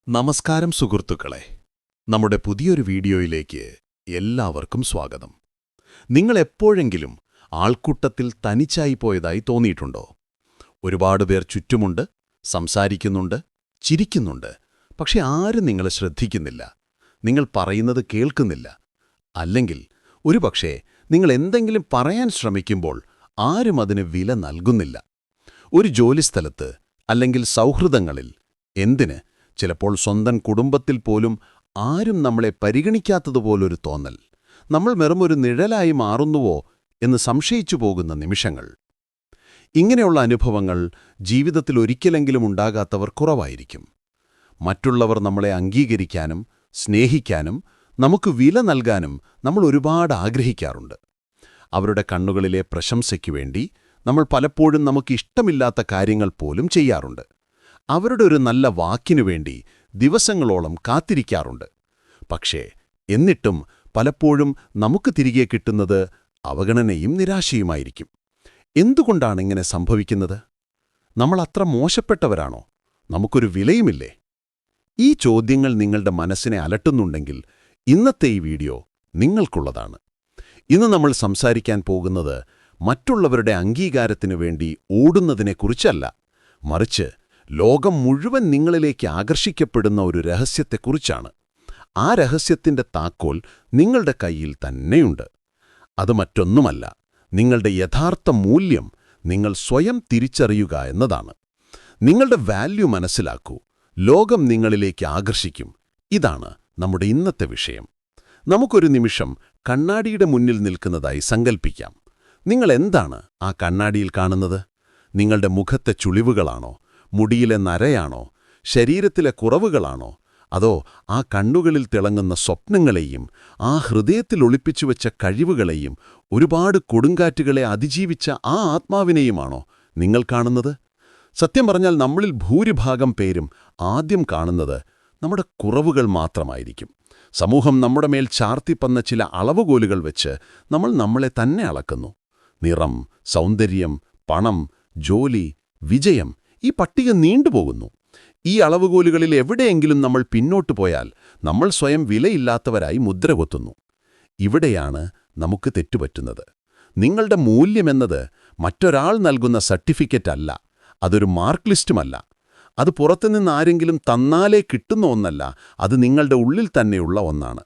നമസ്കാരം സുഹൃത്തുക്കളെ, നമ്മുടെ പുതിയൊരു വീഡിയോയിലേക്ക് എല്ലാവർക്കും സ്വാഗതം. നിങ്ങൾ എപ്പോഴെങ്കിലും ആൾക്കൂട്ടത്തിൽ തനിച്ചായി പോയതായി തോന്നിയിട്ടുണ്ടോ? ഒരുപാട് പേർ ചുറ്റുമുണ്ട്, സംസാരിക്കുന്നുണ്ട്, ചിരിക്കുന്നുണ്ട്. പക്ഷെ ആരും നിങ്ങളെ ശ്രദ്ധിക്കുന്നില്ല, നിങ്ങൾ പറയുന്നത് കേൾക്കുന്നില്ല. അല്ലെങ്കിൽ ഒരുപക്ഷേ നിങ്ങൾ എന്തെങ്കിലും പറയാൻ ശ്രമിക്കുമ്പോൾ ആരും അതിന് വില നൽകുന്നില്ല. ഒരു ജോലിസ്ഥലത്ത് അല്ലെങ്കിൽ സൗഹൃദങ്ങളിൽ, എന്തിന് ചിലപ്പോൾ സ്വന്തം കുടുംബത്തിൽ പോലും ആരും നമ്മളെ പരിഗണിക്കാത്തതുപോലൊരു തോന്നൽ. നമ്മൾ വെറുമൊരു നിഴലായി മാറുന്നുവോ എന്ന് സംശയിച്ചു പോകുന്ന നിമിഷങ്ങൾ. ഇങ്ങനെയുള്ള അനുഭവങ്ങൾ ജീവിതത്തിൽ ഒരിക്കലെങ്കിലും ഉണ്ടാകാത്തവർ കുറവായിരിക്കും. മറ്റുള്ളവർ നമ്മളെ അംഗീകരിക്കാനും സ്നേഹിക്കാനും നമുക്ക് വില നൽകാനും നമ്മൾ ഒരുപാട് ആഗ്രഹിക്കാറുണ്ട്. അവരുടെ കണ്ണുകളിലെ പ്രശംസയ്ക്കു വേണ്ടി നമ്മൾ പലപ്പോഴും നമുക്കിഷ്ടമില്ലാത്ത കാര്യങ്ങൾ പോലും ചെയ്യാറുണ്ട്. അവരുടെ ഒരു നല്ല വാക്കിനു വേണ്ടി ദിവസങ്ങളോളം കാത്തിരിക്കാറുണ്ട്. പക്ഷേ എന്നിട്ടും പലപ്പോഴും നമുക്ക് തിരികെ കിട്ടുന്നത് അവഗണനയും നിരാശയുമായിരിക്കും. എന്തുകൊണ്ടാണ് ഇങ്ങനെ സംഭവിക്കുന്നത്? നമ്മൾ അത്ര മോശപ്പെട്ടവരാണോ? നമുക്കൊരു വിലയുമില്ലേ? ഈ ചോദ്യങ്ങൾ നിങ്ങളുടെ മനസ്സിനെ അലട്ടുന്നുണ്ടെങ്കിൽ ഇന്നത്തെ ഈ വീഡിയോ നിങ്ങൾക്കുള്ളതാണ്. ഇന്ന് നമ്മൾ സംസാരിക്കാൻ പോകുന്നത് മറ്റുള്ളവരുടെ അംഗീകാരത്തിനു വേണ്ടി ഓടുന്നതിനെക്കുറിച്ചല്ല, മറിച്ച് ലോകം മുഴുവൻ നിങ്ങളിലേക്ക് ആകർഷിക്കപ്പെടുന്ന ഒരു രഹസ്യത്തെക്കുറിച്ചാണ്. ആ രഹസ്യത്തിന്റെ താക്കോൽ നിങ്ങളുടെ കയ്യിൽ തന്നെയുണ്ട്. അത് മറ്റൊന്നുമല്ല, നിങ്ങളുടെ യഥാർത്ഥ മൂല്യം നിങ്ങൾ സ്വയം തിരിച്ചറിയുക എന്നതാണ്. നിങ്ങളുടെ വാല്യൂ മനസ്സിലാക്കൂ, ലോകം നിങ്ങളിലേക്ക് ആകർഷിക്കും. ഇതാണ് നമ്മുടെ ഇന്നത്തെ വിഷയം. നമുക്കൊരു നിമിഷം കണ്ണാടിയുടെ മുന്നിൽ നിൽക്കുന്നതായി സങ്കൽപ്പിക്കാം. നിങ്ങൾ എന്താണ് ആ കണ്ണാടിയിൽ കാണുന്നത്? നിങ്ങളുടെ മുഖത്തെ ചുളിവുകളാണോ? മുടിയിലെ നരയാണോ? ശരീരത്തിലെ കുറവുകളാണോ? അതോ ആ കണ്ണുകളിൽ തിളങ്ങുന്ന സ്വപ്നങ്ങളെയും ആ ഹൃദയത്തിൽ ഒളിപ്പിച്ചുവെച്ച കഴിവുകളെയും ഒരുപാട് കൊടുങ്കാറ്റുകളെ അതിജീവിച്ച ആ ആത്മാവിനെയുമാണോ നിങ്ങൾ കാണുന്നത്? സത്യം പറഞ്ഞാൽ നമ്മളിൽ ഭൂരിഭാഗം പേരും ആദ്യം കാണുന്നത് നമ്മുടെ കുറവുകൾ മാത്രമായിരിക്കും. സമൂഹം നമ്മുടെ മേൽ ചാർത്തിപ്പന്ന ചില അളവുകോലുകൾ വെച്ച് നമ്മൾ നമ്മളെ തന്നെ അളക്കുന്നു. നിറം, സൗന്ദര്യം, പണം, ജോലി, വിജയം, ഈ പട്ടിക നീണ്ടുപോകുന്നു. ഈ അളവുകോലുകളിൽ എവിടെയെങ്കിലും നമ്മൾ പിന്നോട്ടു പോയാൽ നമ്മൾ സ്വയം വിലയില്ലാത്തവരായി മുദ്രകൊത്തുന്നു. ഇവിടെയാണ് നമുക്ക് തെറ്റുപറ്റുന്നത്. നിങ്ങളുടെ മൂല്യമെന്നത് മറ്റൊരാൾ നൽകുന്ന സർട്ടിഫിക്കറ്റ് അല്ല, അതൊരു മാർക്ക് ലിസ്റ്റുമല്ല. അത് പുറത്തുനിന്ന് ആരെങ്കിലും തന്നാലേ കിട്ടുന്ന ഒന്നല്ല, അത് നിങ്ങളുടെ ഉള്ളിൽ തന്നെയുള്ള ഒന്നാണ്.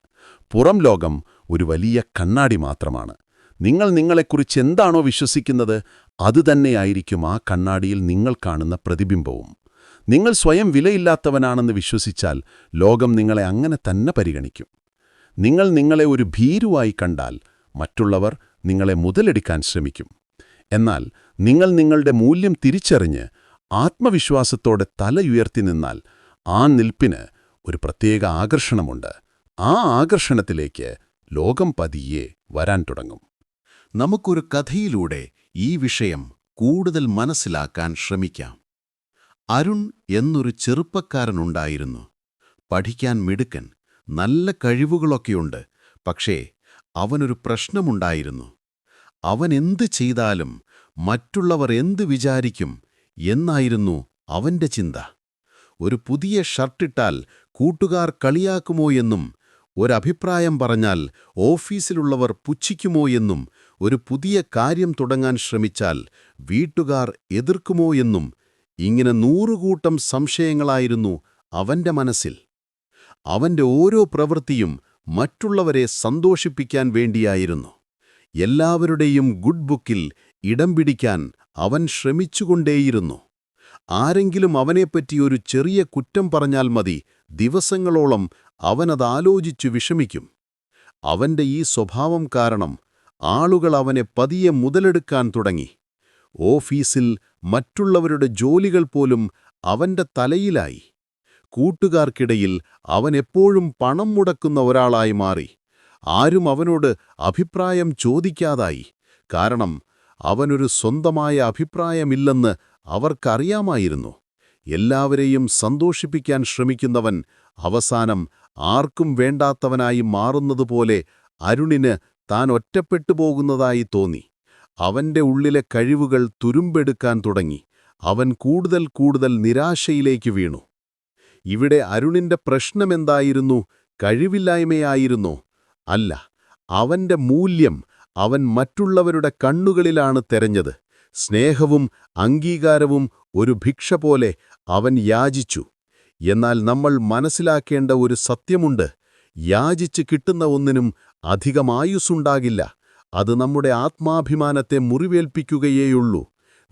പുറം ലോകം ഒരു വലിയ കണ്ണാടി മാത്രമാണ്. നിങ്ങൾ നിങ്ങളെക്കുറിച്ച് എന്താണോ വിശ്വസിക്കുന്നത്, അതുതന്നെയായിരിക്കും ആ കണ്ണാടിയിൽ നിങ്ങൾ കാണുന്ന പ്രതിബിംബവും. നിങ്ങൾ സ്വയം വിലയില്ലാത്തവനാണെന്ന് വിശ്വസിച്ചാൽ ലോകം നിങ്ങളെ അങ്ങനെ തന്നെ പരിഗണിക്കും. നിങ്ങൾ നിങ്ങളെ ഒരു ഭീരുവായി കണ്ടാൽ മറ്റുള്ളവർ നിങ്ങളെ മുതലെടുക്കാൻ ശ്രമിക്കും. എന്നാൽ നിങ്ങൾ നിങ്ങളുടെ മൂല്യം തിരിച്ചറിഞ്ഞ് ആത്മവിശ്വാസത്തോടെ തലയുയർത്തി നിന്നാൽ ആ നിൽപ്പിന് ഒരു പ്രത്യേക ആകർഷണമുണ്ട്. ആ ആകർഷണത്തിലേക്ക് ലോകം പതിയെ വരാൻ തുടങ്ങും. നമുക്കൊരു കഥയിലൂടെ ഈ വിഷയം കൂടുതൽ മനസ്സിലാക്കാൻ ശ്രമിക്കാം. അരുൺ എന്നൊരു ചെറുപ്പക്കാരനുണ്ടായിരുന്നു. പഠിക്കാൻ മിടുക്കൻ, നല്ല കഴിവുകളൊക്കെയുണ്ട്. പക്ഷേ അവനൊരു പ്രശ്നമുണ്ടായിരുന്നു. അവൻ എന്ത് ചെയ്താലും മറ്റുള്ളവർ എന്ത് വിചാരിക്കും എന്നായിരുന്നു അവന്റെ ചിന്ത. ഒരു പുതിയ ഷർട്ടിട്ടാൽ കൂട്ടുകാർ കളിയാക്കുമോ എന്നും, ഒരഭിപ്രായം പറഞ്ഞാൽ ഓഫീസിലുള്ളവർ പുച്ഛിക്കുമോ എന്നും, ഒരു പുതിയ കാര്യം തുടങ്ങാൻ ശ്രമിച്ചാൽ വീട്ടുകാർ എതിർക്കുമോ എന്നും, ഇങ്ങനെ 100 കൂട്ടം സംശയങ്ങളായിരുന്നു അവന്റെ മനസ്സിൽ. അവന്റെ ഓരോ പ്രവൃത്തിയും മറ്റുള്ളവരെ സന്തോഷിപ്പിക്കാൻ വേണ്ടിയായിരുന്നു. എല്ലാവരുടെയും ഗുഡ് ബുക്കിൽ ഇടം പിടിക്കാൻ അവൻ ശ്രമിച്ചുകൊണ്ടേയിരുന്നു. ആരെങ്കിലും അവനെപ്പറ്റി ഒരു ചെറിയ കുറ്റം പറഞ്ഞാൽ മതി, ദിവസങ്ങളോളം അവനതാലോചിച്ചു വിഷമിക്കും. അവന്റെ ഈ സ്വഭാവം കാരണം ആളുകൾ അവനെ പതിയെ മുതലെടുക്കാൻ തുടങ്ങി. ഓഫീസിൽ മറ്റുള്ളവരുടെ ജോലികൾ പോലും അവന്റെ തലയിലായി. കൂട്ടുകാർക്കിടയിൽ അവൻ എപ്പോഴും പണം മുടക്കുന്ന ഒരാളായി മാറി. ആരും അവനോട് അഭിപ്രായം ചോദിക്കാതായി. കാരണം അവനൊരു സ്വന്തമായ അഭിപ്രായമില്ലെന്ന് അവർക്കറിയാമായിരുന്നു. എല്ലാവരെയും സന്തോഷിപ്പിക്കാൻ ശ്രമിക്കുന്നവൻ അവസാനം ആർക്കും വേണ്ടാത്തവനായി മാറുന്നതുപോലെ അരുണിന് താൻ ഒറ്റപ്പെട്ടു പോകുന്നതായി തോന്നി. അവന്റെ ഉള്ളിലെ കഴിവുകൾ തുരുമ്പെടുക്കാൻ തുടങ്ങി. അവൻ കൂടുതൽ നിരാശയിലേക്ക് വീണു. ഇവിടെ അരുണിന്റെ പ്രശ്നമെന്തായിരുന്നു? കഴിവില്ലായ്മയായിരുന്നോ? അല്ല, അവന്റെ മൂല്യം അവൻ മറ്റുള്ളവരുടെ കണ്ണുകളിലാണ് തെരഞ്ഞത്. സ്നേഹവും അംഗീകാരവും ഒരു ഭിക്ഷ പോലെ അവൻ യാചിച്ചു. എന്നാൽ നമ്മൾ മനസ്സിലാക്കേണ്ട ഒരു സത്യമുണ്ട്. യാചിച്ച് കിട്ടുന്ന ഒന്നിനും അധികമായുസ്സുണ്ടാകില്ല. അത് നമ്മുടെ ആത്മാഭിമാനത്തെ മുറിവേൽപ്പിക്കുകയേയുള്ളൂ.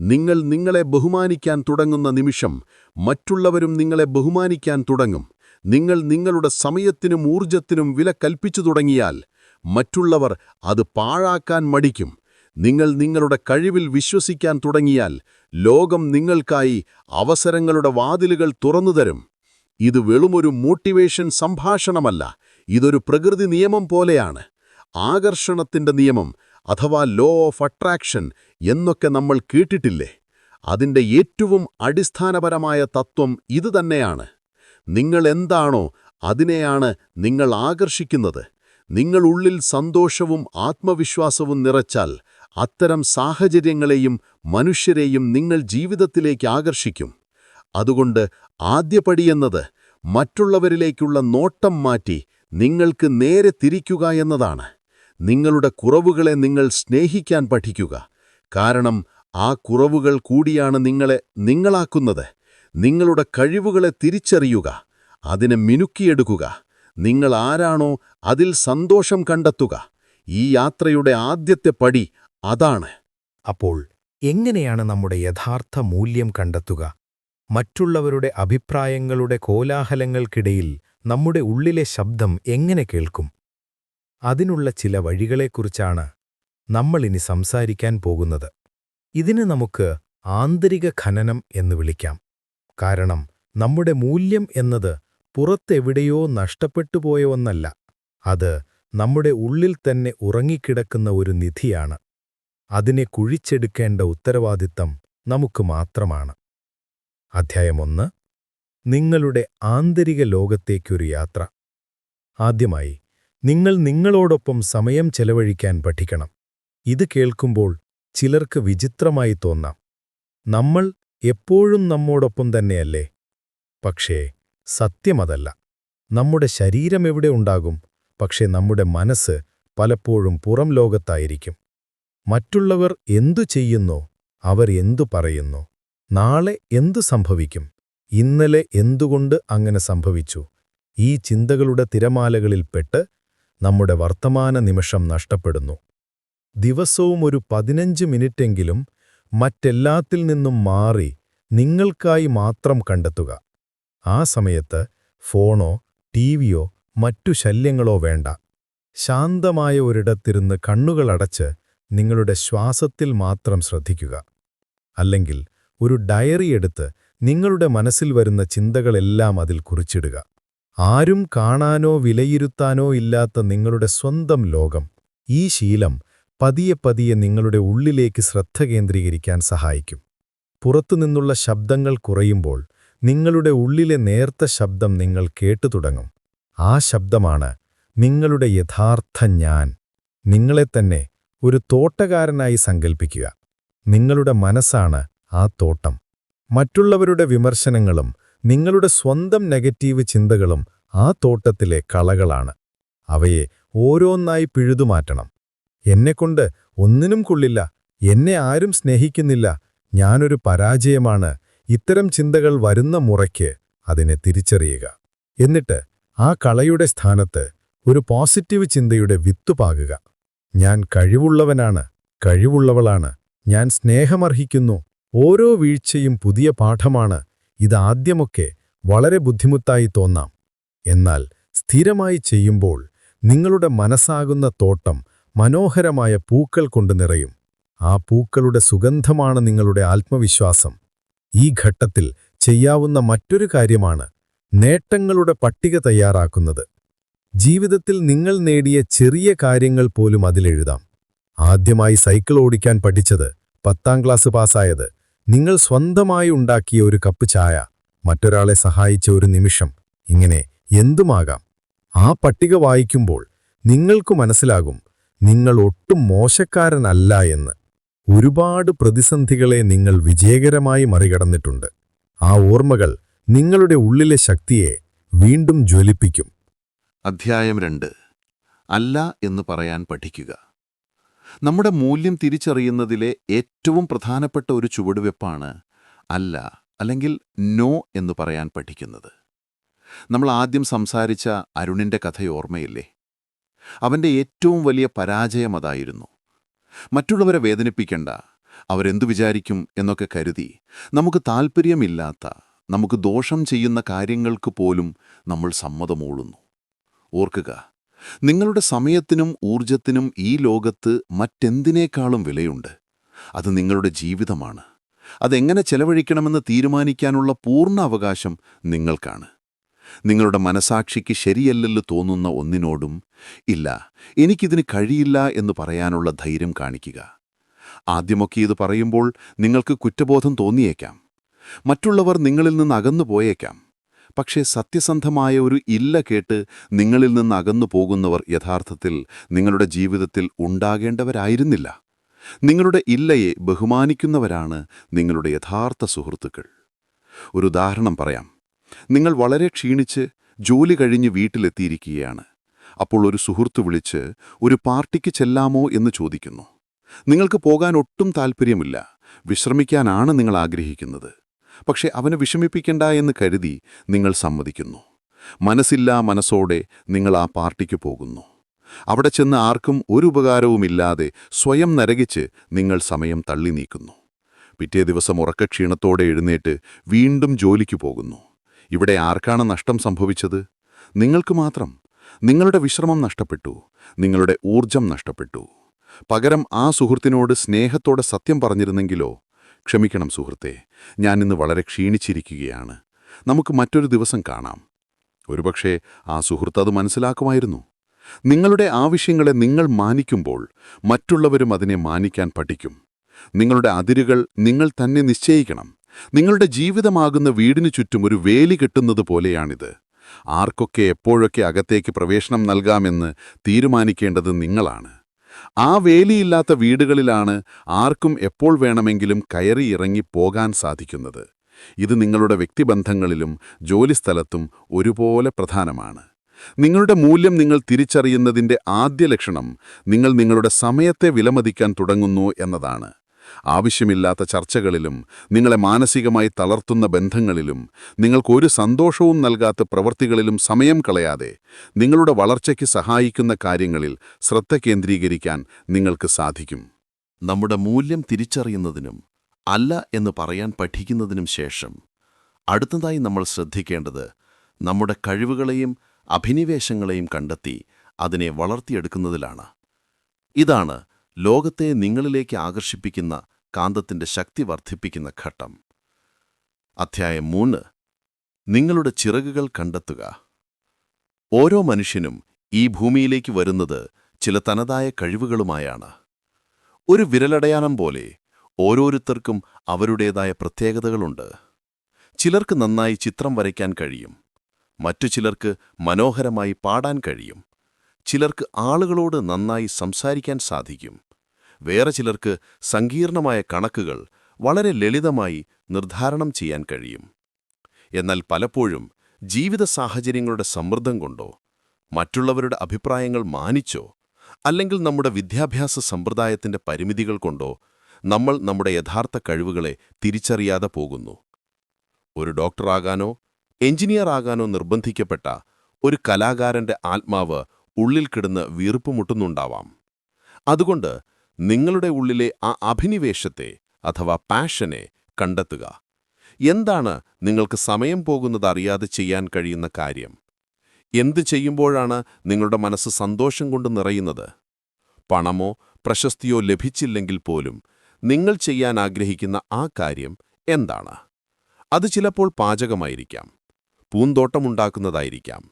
നിങ്ങൾ നിങ്ങളെ ബഹുമാനിക്കാൻ തുടങ്ങുന്ന നിമിഷം മറ്റുള്ളവരും നിങ്ങളെ ബഹുമാനിക്കാൻ തുടങ്ങും. നിങ്ങൾ നിങ്ങളുടെ സമയത്തിനും ഊർജത്തിനും വില കൽപ്പിച്ചു തുടങ്ങിയാൽ മറ്റുള്ളവർ അത് പാഴാക്കാൻ മടിക്കും. നിങ്ങൾ നിങ്ങളുടെ കഴിവിൽ വിശ്വസിക്കാൻ തുടങ്ങിയാൽ ലോകം നിങ്ങൾക്കായി അവസരങ്ങളുടെ വാതിലുകൾ തുറന്നുതരും. ഇത് വെറുമൊരു മോട്ടിവേഷൻ സംഭാഷണമല്ല, ഇതൊരു പ്രകൃതി നിയമം പോലെയാണ്. ആകർഷണത്തിന്റെ നിയമം അഥവാ ലോ ഓഫ് അട്രാക്ഷൻ എന്നൊക്കെ നമ്മൾ കേട്ടിട്ടില്ലേ? അതിൻ്റെ ഏറ്റവും അടിസ്ഥാനപരമായ തത്വം ഇതുതന്നെയാണ്. നിങ്ങൾ എന്താണോ അതിനെയാണ് നിങ്ങൾ ആകർഷിക്കുന്നത്. നിങ്ങൾ ഉള്ളിൽ സന്തോഷവും ആത്മവിശ്വാസവും നിറച്ചാൽ അത്തരം സാഹചര്യങ്ങളെയും മനുഷ്യരെയും നിങ്ങൾ ജീവിതത്തിലേക്ക് ആകർഷിക്കും. അതുകൊണ്ട് ആദ്യപടിയെന്നത് മറ്റുള്ളവരിലേക്കുള്ള നോട്ടം മാറ്റി നിങ്ങൾക്ക് നേരെ തിരിക്കുക എന്നതാണ്. നിങ്ങളുടെ കുറവുകളെ നിങ്ങൾ സ്നേഹിക്കാൻ പഠിക്കുക. കാരണം ആ കുറവുകൾ കൂടിയാണ് നിങ്ങളെ നിങ്ങളാക്കുന്നത്. നിങ്ങളുടെ കഴിവുകളെ തിരിച്ചറിയുക, അതിനെ മിനുക്കിയെടുക്കുക. നിങ്ങൾ ആരാണോ അതിൽ സന്തോഷം കണ്ടെത്തുക. ഈ യാത്രയുടെ ആദ്യത്തെ പടി അതാണ്. അപ്പോൾ എങ്ങനെയാണ് നമ്മുടെ യഥാർത്ഥ മൂല്യം കണ്ടെത്തുക? മറ്റുള്ളവരുടെ അഭിപ്രായങ്ങളുടെ കോലാഹലങ്ങൾക്കിടയിൽ നമ്മുടെ ഉള്ളിലെ ശബ്ദം എങ്ങനെ കേൾക്കും? അതിനുള്ള ചില വഴികളെക്കുറിച്ചാണ് നമ്മളിനി സംസാരിക്കാൻ പോകുന്നത്. ഇതിന് നമുക്ക് ആന്തരിക ഖനനം എന്ന് വിളിക്കാം. കാരണം നമ്മുടെ മൂല്യം എന്നത് പുറത്തെവിടെയോ നഷ്ടപ്പെട്ടുപോയ ഒന്നല്ല. അത് നമ്മുടെ ഉള്ളിൽ തന്നെ ഉറങ്ങിക്കിടക്കുന്ന ഒരു നിധിയാണ്. അതിനെ കുഴിച്ചെടുക്കേണ്ട ഉത്തരവാദിത്തം നമുക്ക് മാത്രമാണ്. അധ്യായം 1. നിങ്ങളുടെ ആന്തരിക ലോകത്തേക്കൊരു യാത്ര. ആദ്യമായി നിങ്ങൾ നിങ്ങളോടൊപ്പം സമയം ചെലവഴിക്കാൻ പഠിക്കണം. ഇത് കേൾക്കുമ്പോൾ ചിലർക്ക് വിചിത്രമായി തോന്നാം. നമ്മൾ എപ്പോഴും നമ്മോടൊപ്പം തന്നെയല്ലേ? പക്ഷേ സത്യമതല്ല. നമ്മുടെ ശരീരം എവിടെ ഉണ്ടാകും, പക്ഷേ നമ്മുടെ മനസ്സ് പലപ്പോഴും പുറം ലോകത്തായിരിക്കും. മറ്റുള്ളവർ എന്തു ചെയ്യുന്നോ, അവർ എന്തു പറയുന്നു, നാളെ എന്തു സംഭവിക്കും, ഇന്നലെ എന്തുകൊണ്ട് അങ്ങനെ സംഭവിച്ചു, ഈ ചിന്തകളുടെ തിരമാലകളിൽപ്പെട്ട് നമ്മുടെ വർത്തമാന നിമിഷം നഷ്ടപ്പെടുന്നു. ദിവസവും ഒരു 15 മിനിറ്റെങ്കിലും മറ്റെല്ലാത്തിൽ നിന്നും മാറി നിങ്ങൾക്കായി മാത്രം കണ്ടെത്തുക. ആ സമയത്ത് ഫോണോ ടിവിയോ മറ്റു ശല്യങ്ങളോ വേണ്ട. ശാന്തമായ ഒരിടത്തിരുന്ന് കണ്ണുകളടച്ച് നിങ്ങളുടെ ശ്വാസത്തിൽ മാത്രം ശ്രദ്ധിക്കുക. അല്ലെങ്കിൽ ഒരു ഡയറി എടുത്ത് നിങ്ങളുടെ മനസ്സിൽ വരുന്ന ചിന്തകളെല്ലാം അതിൽ കുറിച്ചിടുക. ആരും കാണാനോ വിലയിരുത്താനോ ഇല്ലാത്ത നിങ്ങളുടെ സ്വന്തം ലോകം. ഈ ശീലം പതിയെ പതിയെ നിങ്ങളുടെ ഉള്ളിലേക്ക് ശ്രദ്ധ കേന്ദ്രീകരിക്കാൻ സഹായിക്കും. പുറത്തുനിന്നുള്ള ശബ്ദങ്ങൾ കുറയുമ്പോൾ നിങ്ങളുടെ ഉള്ളിലെ നേർത്ത ശബ്ദം നിങ്ങൾ കേട്ടുതുടങ്ങും. ആ ശബ്ദമാണ് നിങ്ങളുടെ യഥാർത്ഥ ഞാൻ. നിങ്ങളെത്തന്നെ ഒരു തോട്ടക്കാരനായി സങ്കൽപ്പിക്കുക. നിങ്ങളുടെ മനസ്സാണ് ആ തോട്ടം. മറ്റുള്ളവരുടെ വിമർശനങ്ങളും നിങ്ങളുടെ സ്വന്തം നെഗറ്റീവ് ചിന്തകളും ആ തോട്ടത്തിലെ കളകളാണ്. അവയെ ഓരോന്നായി പിഴുതുമാറ്റണം. എന്നെക്കൊണ്ട് ഒന്നിനും കൊള്ളില്ല, എന്നെ ആരും സ്നേഹിക്കുന്നില്ല, ഞാനൊരു പരാജയമാണ്. ഇത്തരം ചിന്തകൾ വരുന്ന മുറയ്ക്ക് അതിനെ തിരിച്ചറിയുക. എന്നിട്ട് ആ കളയുടെ സ്ഥാനത്ത് ഒരു പോസിറ്റീവ് ചിന്തയുടെ വിത്തുപാകുക. ഞാൻ കഴിവുള്ളവനാണ്, കഴിവുള്ളവളാണ്, ഞാൻ സ്നേഹമർഹിക്കുന്നു. ഓരോ വീഴ്ചയും പുതിയ പാഠമാണ്. ഇതാദ്യമൊക്കെ വളരെ ബുദ്ധിമുട്ടായി തോന്നാം. എന്നാൽ സ്ഥിരമായി ചെയ്യുമ്പോൾ നിങ്ങളുടെ മനസ്സാകുന്ന തോട്ടം മനോഹരമായ പൂക്കൾ കൊണ്ട് നിറയും. ആ പൂക്കളുടെ സുഗന്ധമാണ് നിങ്ങളുടെ ആത്മവിശ്വാസം. ഈ ഘട്ടത്തിൽ ചെയ്യാവുന്ന മറ്റൊരു കാര്യമാണ് നേട്ടങ്ങളുടെ പട്ടിക തയ്യാറാക്കുന്നത്. ജീവിതത്തിൽ നിങ്ങൾ നേടിയ ചെറിയ കാര്യങ്ങൾ പോലും അതിലെഴുതാം. ആദ്യമായി സൈക്കിൾ ഓടിക്കാൻ പഠിച്ചത്, 10ാം ക്ലാസ് പാസ്സായത്, നിങ്ങൾ സ്വന്തമായി ഉണ്ടാക്കിയ ഒരു കപ്പ് ചായ, മറ്റൊരാളെ സഹായിച്ച ഒരു നിമിഷം, ഇങ്ങനെ എന്തുമാകാം. ആ പട്ടിക വായിക്കുമ്പോൾ നിങ്ങൾക്കു മനസ്സിലാകും നിങ്ങൾ ഒട്ടും മോശക്കാരനല്ല എന്ന്. ഒരുപാട് പ്രതിസന്ധികളെ നിങ്ങൾ വിജയകരമായി മറികടന്നിട്ടുണ്ട്. ആ ഓർമ്മകൾ നിങ്ങളുടെ ഉള്ളിലെ ശക്തിയെ വീണ്ടും ജ്വലിപ്പിക്കും. അധ്യായം 2. അല്ല എന്ന് പറയാൻ പഠിക്കുക. നമ്മുടെ മൂല്യം തിരിച്ചറിയുന്നതിലെ ഏറ്റവും പ്രധാനപ്പെട്ട ഒരു ചുവടുവെപ്പാണ് അല്ല അല്ലെങ്കിൽ നോ എന്ന് പറയാൻ പഠിക്കുന്നത്. നമ്മൾ ആദ്യം സംസാരിച്ച അരുണിന്റെ കഥയോർമ്മയില്ലേ? അവന്റെ ഏറ്റവും വലിയ പരാജയം അതായിരുന്നു. മറ്റുള്ളവരെ വേദനിപ്പിക്കണ്ട, അവരെന്തു വിചാരിക്കും എന്നൊക്കെ കരുതി നമുക്ക് താൽപ്പര്യമില്ലാത്ത, നമുക്ക് ദോഷം ചെയ്യുന്ന കാര്യങ്ങൾക്ക് പോലും നമ്മൾ സമ്മതമൂളുന്നു. ഓർക്കുക, നിങ്ങളുടെ സമയത്തിനും ഊർജത്തിനും ഈ ലോകത്ത് മറ്റെന്തിനേക്കാളും വിലയുണ്ട്. അത് നിങ്ങളുടെ ജീവിതമാണ്. അതെങ്ങനെ ചെലവഴിക്കണമെന്ന് തീരുമാനിക്കാനുള്ള പൂർണ്ണ അവകാശം നിങ്ങൾക്കാണ്. നിങ്ങളുടെ മനസാക്ഷിക്ക് ശരിയല്ലെന്ന് തോന്നുന്ന ഒന്നിനോടും ഇല്ല, എനിക്കിതിന് കഴിയില്ല എന്ന് പറയാനുള്ള ധൈര്യം കാണിക്കുക. ആദ്യമൊക്കെ ഇത് പറയുമ്പോൾ നിങ്ങൾക്ക് കുറ്റബോധം തോന്നിയേക്കാം. മറ്റുള്ളവർ നിങ്ങളിൽ നിന്ന് അകന്നു പോയേക്കാം. പക്ഷേ സത്യസന്ധമായ ഒരു ഇല്ല കേട്ട് നിങ്ങളിൽ നിന്ന് അകന്നു പോകുന്നവർ യഥാർത്ഥത്തിൽ നിങ്ങളുടെ ജീവിതത്തിൽ ഉണ്ടാകേണ്ടവരായിരുന്നില്ല. നിങ്ങളുടെ ഇല്ലയെ ബഹുമാനിക്കുന്നവരാണ് നിങ്ങളുടെ യഥാർത്ഥ സുഹൃത്തുക്കൾ. ഒരു ഉദാഹരണം പറയാം. നിങ്ങൾ വളരെ ക്ഷീണിച്ച് ജോലി കഴിഞ്ഞ് വീട്ടിലെത്തിയിരിക്കുകയാണ്. അപ്പോൾ ഒരു സുഹൃത്ത് വിളിച്ച് ഒരു പാർട്ടിക്ക് ചെല്ലാമോ എന്ന് ചോദിക്കുന്നു. നിങ്ങൾക്ക് പോകാൻ ഒട്ടും താൽപ്പര്യമില്ല, വിശ്രമിക്കാനാണ് നിങ്ങൾ ആഗ്രഹിക്കുന്നത്. പക്ഷെ അവനെ വിഷമിപ്പിക്കണ്ട എന്ന് കരുതി നിങ്ങൾ സമ്മതിക്കുന്നു. മനസ്സില്ലാ മനസ്സോടെ നിങ്ങൾ ആ പാർട്ടിക്ക് പോകുന്നു. അവിടെ ചെന്ന് ആർക്കും ഒരു ഉപകാരവുമില്ലാതെ സ്വയം നരകിച്ച് നിങ്ങൾ സമയം തള്ളി നീക്കുന്നു. പിറ്റേ ദിവസം ഉറക്കക്ഷീണത്തോടെ എഴുന്നേറ്റ് വീണ്ടും ജോലിക്ക് പോകുന്നു. ഇവിടെ ആർക്കാണ് നഷ്ടം സംഭവിച്ചത്? നിങ്ങൾക്ക് മാത്രം. നിങ്ങളുടെ വിശ്രമം നഷ്ടപ്പെട്ടു, നിങ്ങളുടെ ഊർജം നഷ്ടപ്പെട്ടു. പകരം ആ സുഹൃത്തിനോട് സ്നേഹത്തോടെ സത്യം പറഞ്ഞിരുന്നെങ്കിലോ, ക്ഷമിക്കണം സുഹൃത്തേ, ഞാനിന്ന് വളരെ ക്ഷീണിച്ചിരിക്കുകയാണ്, നമുക്ക് മറ്റൊരു ദിവസം കാണാം. ഒരുപക്ഷേ ആ സുഹൃത്ത് അത് മനസ്സിലാക്കുമായിരുന്നു. നിങ്ങളുടെ ആവശ്യങ്ങളെ നിങ്ങൾ മാനിക്കുമ്പോൾ മറ്റുള്ളവരും അതിനെ മാനിക്കാൻ പഠിക്കും. നിങ്ങളുടെ അതിരുകൾ നിങ്ങൾ തന്നെ നിശ്ചയിക്കണം. നിങ്ങളുടെ ജീവിതമാകുന്ന വീടിനു ചുറ്റും ഒരു വേലി കെട്ടുന്നത് പോലെയാണിത്. ആർക്കൊക്കെ എപ്പോഴൊക്കെ അകത്തേക്ക് പ്രവേശനം നൽകാമെന്ന് തീരുമാനിക്കേണ്ടത് നിങ്ങളാണ്. ആ വേലിയില്ലാത്ത വീടുകളിലാണ് ആർക്കും എപ്പോൾ വേണമെങ്കിലും കയറി ഇറങ്ങി പോകാൻ സാധിക്കുന്നത്. ഇത് നിങ്ങളുടെ വ്യക്തിബന്ധങ്ങളിലും ജോലിസ്ഥലത്തും ഒരുപോലെ പ്രധാനമാണ്. നിങ്ങളുടെ മൂല്യം നിങ്ങൾ തിരിച്ചറിയുന്നതിൻ്റെ ആദ്യ ലക്ഷണം നിങ്ങൾ നിങ്ങളുടെ സമയത്തെ വിലമതിക്കാൻ തുടങ്ങുന്നു എന്നതാണ്. ആവശ്യമില്ലാത്ത ചർച്ചകളിലും നിങ്ങളെ മാനസികമായി തളർത്തുന്ന ബന്ധങ്ങളിലും നിങ്ങൾക്കൊരു സന്തോഷവും നൽകാത്ത പ്രവൃത്തികളിലും സമയം കളയാതെ നിങ്ങളുടെ വളർച്ചയ്ക്ക് സഹായിക്കുന്ന കാര്യങ്ങളിൽ ശ്രദ്ധ കേന്ദ്രീകരിക്കാൻ നിങ്ങൾക്ക് സാധിക്കും. നമ്മുടെ മൂല്യം തിരിച്ചറിയുന്നതിനും അല്ല എന്ന് പറയാൻ പഠിക്കുന്നതിനും ശേഷം അടുത്തതായി നമ്മൾ ശ്രദ്ധിക്കേണ്ടത് നമ്മുടെ കഴിവുകളെയും അഭിനിവേശങ്ങളെയും കണ്ടെത്തി അതിനെ വളർത്തിയെടുക്കുന്നതിലാണ്. ഇതാണ് ലോകത്തെ നിങ്ങളിലേക്ക് ആകർഷിപ്പിക്കുന്ന കാന്തത്തിന്റെ ശക്തി വർദ്ധിപ്പിക്കുന്ന ഘട്ടം. അധ്യായം 3. നിങ്ങളുടെ ചിറകുകൾ കണ്ടെത്തുക. ഓരോ മനുഷ്യനും ഈ ഭൂമിയിലേക്ക് വരുന്നത് ചില തനതായ കഴിവുകളുമായാണ്. ഒരു വിരലടയാളം പോലെ ഓരോരുത്തർക്കും അവരുടേതായ പ്രത്യേകതകളുണ്ട്. ചിലർക്ക് നന്നായി ചിത്രം വരയ്ക്കാൻ കഴിയും, മറ്റു ചിലർക്ക് മനോഹരമായി പാടാൻ കഴിയും, ചിലർക്ക് ആളുകളോട് നന്നായി സംസാരിക്കാൻ സാധിക്കും, വേറെ ചിലർക്ക് സങ്കീർണമായ കണക്കുകൾ വളരെ ലളിതമായി നിർദ്ധാരണം ചെയ്യാൻ കഴിയും. എന്നാൽ പലപ്പോഴും ജീവിത സാഹചര്യങ്ങളുടെ സമ്മർദ്ദം കൊണ്ടോ, മറ്റുള്ളവരുടെ അഭിപ്രായങ്ങൾ മാനിച്ചോ, അല്ലെങ്കിൽ നമ്മുടെ വിദ്യാഭ്യാസ സമ്പ്രദായത്തിന്റെ പരിമിതികൾ കൊണ്ടോ നമ്മൾ നമ്മുടെ യഥാർത്ഥ കഴിവുകളെ തിരിച്ചറിയാതെ പോകുന്നു. ഒരു ഡോക്ടറാകാനോ എഞ്ചിനീയർ ആകാനോ നിർബന്ധിക്കപ്പെട്ട ഒരു കലാകാരന്റെ ആത്മാവ് ഉള്ളിൽ കിടന്ന് വീർപ്പുമുട്ടുന്നുണ്ടാവാം. അതുകൊണ്ട് നിങ്ങളുടെ ഉള്ളിലെ ആ അഭിനിവേശത്തെ അഥവാ പാഷനെ കണ്ടെത്തുക. എന്താണ് നിങ്ങൾക്ക് സമയം പോകുന്നത് അറിയാതെ ചെയ്യാൻ കഴിയുന്ന കാര്യം? എന്ത് ചെയ്യുമ്പോഴാണ് നിങ്ങളുടെ മനസ്സ് സന്തോഷം കൊണ്ട് നിറയുന്നത്? പണമോ പ്രശസ്തിയോ ലഭിച്ചില്ലെങ്കിൽ പോലും നിങ്ങൾ ചെയ്യാൻ ആഗ്രഹിക്കുന്ന ആ കാര്യം എന്താണ്? അത് ചിലപ്പോൾ പാചകമായിരിക്കാം, പൂന്തോട്ടമുണ്ടാക്കുന്നതായിരിക്കാം,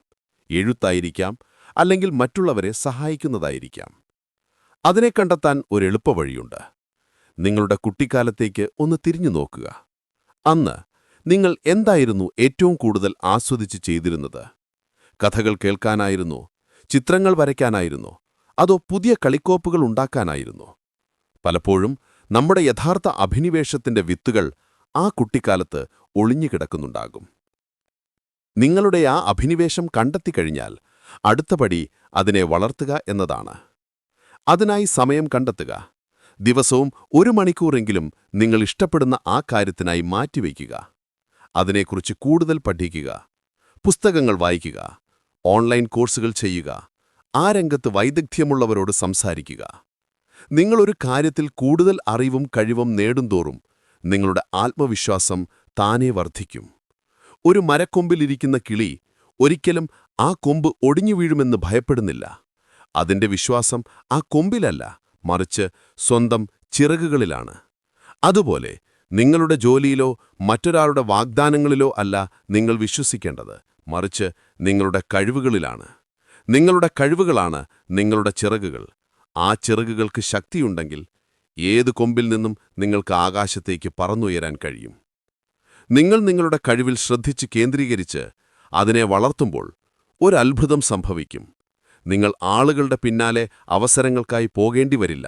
എഴുത്തായിരിക്കാം, അല്ലെങ്കിൽ മറ്റുള്ളവരെ സഹായിക്കുന്നതായിരിക്കാം. അതിനെ കണ്ടെത്താൻ ഒരു എളുപ്പവഴിയുണ്ട്. നിങ്ങളുടെ കുട്ടിക്കാലത്തേക്ക് ഒന്ന് തിരിഞ്ഞു നോക്കുക. അന്ന് നിങ്ങൾ എന്തായിരുന്നു ഏറ്റവും കൂടുതൽ ആസ്വദിച്ച് ചെയ്തിരുന്നത്? കഥകൾ കേൾക്കാനായിരുന്നോ, ചിത്രങ്ങൾ വരയ്ക്കാനായിരുന്നോ, അതോ പുതിയ കളിക്കോപ്പുകൾ ഉണ്ടാക്കാനായിരുന്നോ? പലപ്പോഴും നമ്മുടെ യഥാർത്ഥ അഭിനിവേശത്തിന്റെ വിത്തുകൾ ആ കുട്ടിക്കാലത്ത് ഒളിഞ്ഞുകിടക്കുന്നുണ്ടാകും. നിങ്ങളുടെ ആ അഭിനിവേശം കണ്ടെത്തിക്കഴിഞ്ഞാൽ അടുത്ത പടി അതിനെ വളർത്തുക എന്നതാണ്. അതിനായി സമയം കണ്ടെത്തുക. ദിവസവും 1 മണിക്കൂറെങ്കിലും നിങ്ങൾ ഇഷ്ടപ്പെടുന്ന ആ കാര്യത്തിനായി മാറ്റിവയ്ക്കുക. അതിനെക്കുറിച്ച് കൂടുതൽ പഠിക്കുക, പുസ്തകങ്ങൾ വായിക്കുക, ഓൺലൈൻ കോഴ്സുകൾ ചെയ്യുക, ആ രംഗത്ത് വൈദഗ്ധ്യമുള്ളവരോട് സംസാരിക്കുക. നിങ്ങളൊരു കാര്യത്തിൽ കൂടുതൽ അറിവും കഴിവും നേടുന്തോറും നിങ്ങളുടെ ആത്മവിശ്വാസം താനേ വർദ്ധിക്കും. ഒരു മരക്കൊമ്പിലിരിക്കുന്ന കിളി ഒരിക്കലും ആ കൊമ്പ് ഒടിഞ്ഞു വീഴുമെന്ന് ഭയപ്പെടുന്നില്ല. അതിന്റെ വിശ്വാസം ആ കൊമ്പിലല്ല, മറിച്ച് സ്വന്തം ചിറകുകളിലാണ്. അതുപോലെ നിങ്ങളുടെ ജോലിയിലോ മറ്റൊരാളുടെ വാഗ്ദാനങ്ങളിലോ അല്ല നിങ്ങൾ വിശ്വസിക്കേണ്ടത്, മറിച്ച് നിങ്ങളുടെ കഴിവുകളിലാണ്. നിങ്ങളുടെ കഴിവുകളാണ് നിങ്ങളുടെ ചിറകുകൾ. ആ ചിറകുകൾക്ക് ശക്തിയുണ്ടെങ്കിൽ ഏത് കൊമ്പിൽ നിന്നും നിങ്ങൾക്ക് ആകാശത്തേക്ക് പറന്നുയരാൻ കഴിയും. നിങ്ങൾ നിങ്ങളുടെ കഴിവിൽ ശ്രദ്ധിച്ച് കേന്ദ്രീകരിച്ച് അതിനെ വളർത്തുമ്പോൾ ഒരത്ഭുതം സംഭവിക്കും. നിങ്ങൾ ആളുകളുടെ പിന്നാലെ അവസരങ്ങൾക്കായി പോകേണ്ടി വരില്ല.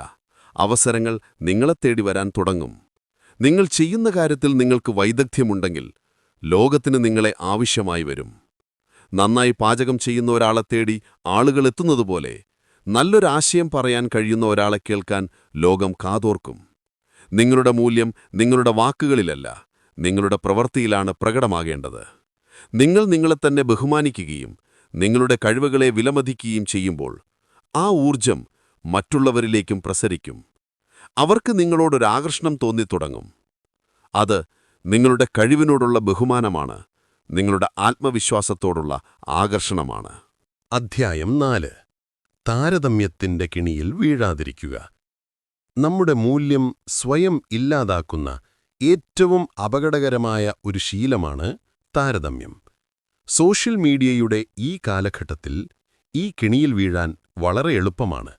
അവസരങ്ങൾ നിങ്ങളെ തേടി വരാൻ തുടങ്ങും. നിങ്ങൾ ചെയ്യുന്ന കാര്യത്തിൽ നിങ്ങൾക്ക് വൈദഗ്ധ്യമുണ്ടെങ്കിൽ ലോകത്തിന് നിങ്ങളെ ആവശ്യമായി വരും. നന്നായി പാചകം ചെയ്യുന്ന ഒരാളെ തേടി ആളുകൾ എത്തുന്നതുപോലെ നല്ലൊരാശയം പറയാൻ കഴിയുന്ന ഒരാളെ കേൾക്കാൻ ലോകം കാതോർക്കും. നിങ്ങളുടെ മൂല്യം നിങ്ങളുടെ വാക്കുകളിലല്ല, നിങ്ങളുടെ പ്രവൃത്തിയിലാണ് പ്രകടമാകേണ്ടത്. നിങ്ങൾ നിങ്ങളെ തന്നെ ബഹുമാനിക്കുകയും നിങ്ങളുടെ കഴിവുകളെ വിലമതിക്കുകയും ചെയ്യുമ്പോൾ ആ ഊർജം മറ്റുള്ളവരിലേക്കും പ്രസരിക്കും. അവർക്ക് നിങ്ങളോടൊരാകർഷണം തോന്നിത്തുടങ്ങും. അത് നിങ്ങളുടെ കഴിവിനോടുള്ള ബഹുമാനമാണ്, നിങ്ങളുടെ ആത്മവിശ്വാസത്തോടുള്ള ആകർഷണമാണ്. അധ്യായം 4. താരതമ്യത്തിന്റെ കിണിയിൽ വീഴാതിരിക്കുക. നമ്മുടെ മൂല്യം സ്വയം ഇല്ലാതാക്കുന്ന ഏറ്റവും അപകടകരമായ ഒരു ശീലമാണ് താരതമ്യം. സോഷ്യൽ മീഡിയയുടെ ഈ കാലഘട്ടത്തിൽ ഈ കിണിയിൽ വീഴാൻ വളരെ എളുപ്പമാണ്.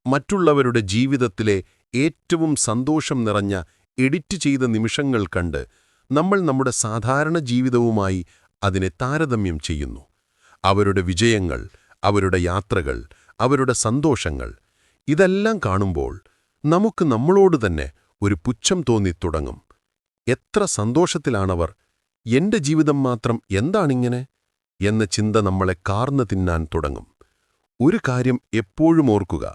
മറ്റുള്ളവരുടെ ജീവിതത്തിലെ ഏറ്റവും സന്തോഷം നിറഞ്ഞ എഡിറ്റ് ചെയ്ത നിമിഷങ്ങൾ കണ്ട് നമ്മൾ നമ്മുടെ സാധാരണ ജീവിതവുമായി അതിനെ താരതമ്യം ചെയ്യുന്നു. അവരുടെ വിജയങ്ങൾ, അവരുടെ യാത്രകൾ, അവരുടെ സന്തോഷങ്ങൾ, ഇതെല്ലാം കാണുമ്പോൾ നമുക്ക് നമ്മളോട് തന്നെ ഒരു പുച്ഛം തോന്നിത്തുടങ്ങും. എത്ര സന്തോഷത്തിലാണവർ, എന്റെ ജീവിതം മാത്രം എന്താണിങ്ങനെ എന്ന ചിന്ത നമ്മളെ കാർന്നു തിന്നാൻ തുടങ്ങും. ഒരു കാര്യം എപ്പോഴും ഓർക്കുക,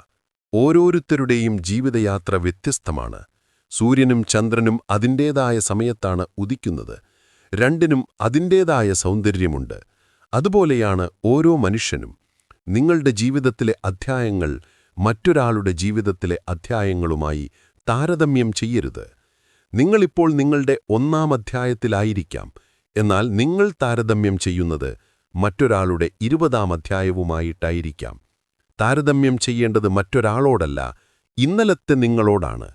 ഓരോരുത്തരുടെയും ജീവിതയാത്ര വ്യത്യസ്തമാണ്. സൂര്യനും ചന്ദ്രനും അതിൻ്റേതായ സമയത്താണ് ഉദിക്കുന്നത്. രണ്ടിനും അതിൻ്റേതായ സൗന്ദര്യമുണ്ട്. അതുപോലെയാണ് ഓരോ മനുഷ്യനും. നിങ്ങളുടെ ജീവിതത്തിലെ അധ്യായങ്ങൾ മറ്റൊരാളുടെ ജീവിതത്തിലെ അധ്യായങ്ങളുമായി താരതമ്യം ചെയ്യരുത്. നിങ്ങളിപ്പോൾ നിങ്ങളുടെ 1-ാം അധ്യായത്തിലായിരിക്കാം, എന്നാൽ നിങ്ങൾ താരതമ്യം ചെയ്യുന്നത് മറ്റൊരാളുടെ 20-ാം അധ്യായവുമായിട്ടായിരിക്കാം. താരതമ്യം ചെയ്യേണ്ടത് മറ്റൊരാളോടല്ല, ഇന്നലത്തെ നിങ്ങളോടാണ്.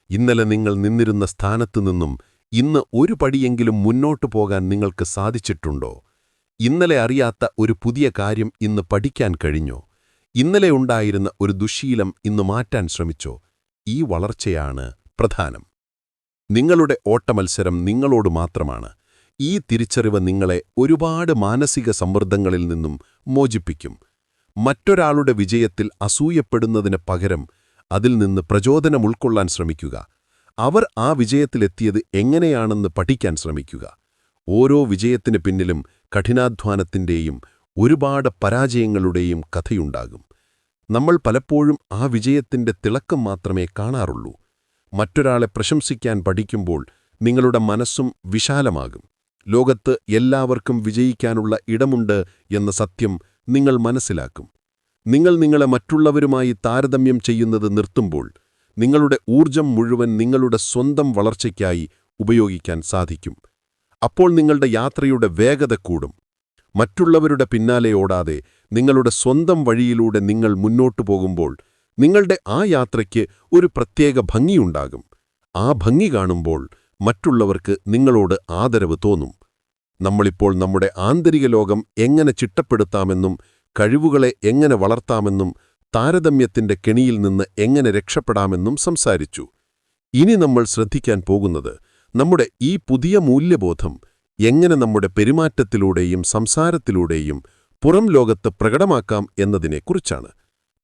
ഇന്നലെ നിങ്ങൾ നിന്നിരുന്ന സ്ഥാനത്തുനിന്നും ഇന്ന് ഒരു പടിയെങ്കിലും മുന്നോട്ടു പോകാൻ നിങ്ങൾക്ക് സാധിച്ചിട്ടുണ്ടോ? ഇന്നലെ അറിയാത്ത ഒരു പുതിയ കാര്യം ഇന്ന് പഠിക്കാൻ കഴിഞ്ഞോ? ഇന്നലെ ഉണ്ടായിരുന്ന ഒരു ദുശ്ശീലം ഇന്ന് മാറ്റാൻ ശ്രമിച്ചോ? ഈ വളർച്ചയാണ് പ്രധാനം. നിങ്ങളുടെ ഓട്ടമത്സരം നിങ്ങളോട് മാത്രമാണ്. ഈ തിരിച്ചറിവ് നിങ്ങളെ ഒരുപാട് മാനസിക സമ്മർദ്ദങ്ങളിൽ നിന്നും മോചിപ്പിക്കും. മറ്റൊരാളുടെ വിജയത്തിൽ അസൂയപ്പെടുന്നതിന് പകരം അതിൽ നിന്ന് പ്രചോദനം ഉൾക്കൊള്ളാൻ ശ്രമിക്കുക. അവർ ആ വിജയത്തിലെത്തിയത് എങ്ങനെയാണെന്ന് പഠിക്കാൻ ശ്രമിക്കുക. ഓരോ വിജയത്തിന് പിന്നിലും കഠിനാധ്വാനത്തിൻ്റെയും ഒരുപാട് പരാജയങ്ങളുടെയും കഥയുണ്ടാകും. നമ്മൾ പലപ്പോഴും ആ വിജയത്തിന്റെ തിളക്കം മാത്രമേ കാണാറുള്ളൂ. മറ്റൊരാളെ പ്രശംസിക്കാൻ പഠിക്കുമ്പോൾ നിങ്ങളുടെ മനസ്സും വിശാലമാകും. ലോകത്ത് എല്ലാവർക്കും വിജയിക്കാനുള്ള ഇടമുണ്ട് എന്ന സത്യം നിങ്ങൾ മനസ്സിലാക്കും. നിങ്ങൾ നിങ്ങളെ മറ്റുള്ളവരുമായി താരതമ്യം ചെയ്യുന്നത് നിർത്തുമ്പോൾ നിങ്ങളുടെ ഊർജം മുഴുവൻ നിങ്ങളുടെ സ്വന്തം വളർച്ചയ്ക്കായി ഉപയോഗിക്കാൻ സാധിക്കും. അപ്പോൾ നിങ്ങളുടെ യാത്രയുടെ വേഗത കൂടും. മറ്റുള്ളവരുടെ പിന്നാലെ ഓടാതെ നിങ്ങളുടെ സ്വന്തം വഴിയിലൂടെ നിങ്ങൾ മുന്നോട്ടു പോകുമ്പോൾ നിങ്ങളുടെ ആ യാത്രയ്ക്ക് ഒരു പ്രത്യേക ഭംഗിയുണ്ടാകും. ആ ഭംഗി കാണുമ്പോൾ മറ്റുള്ളവർക്ക് നിങ്ങളോട് ആദരവ് തോന്നും. നമ്മളിപ്പോൾ നമ്മുടെ ആന്തരിക ലോകം എങ്ങനെ ചിട്ടപ്പെടുത്താമെന്നും കഴിവുകളെ എങ്ങനെ വളർത്താമെന്നും താരതമ്യത്തിന്റെ കെണിയിൽ നിന്ന് എങ്ങനെ രക്ഷപ്പെടാമെന്നും സംസാരിച്ചു. ഇനി നമ്മൾ ശ്രദ്ധിക്കാൻ പോകുന്നത് നമ്മുടെ ഈ പുതിയ മൂല്യബോധം എങ്ങനെ നമ്മുടെ പെരുമാറ്റത്തിലൂടെയും സംസാരത്തിലൂടെയും പുറം ലോകത്ത് പ്രകടമാക്കാം എന്നതിനെക്കുറിച്ചാണ്.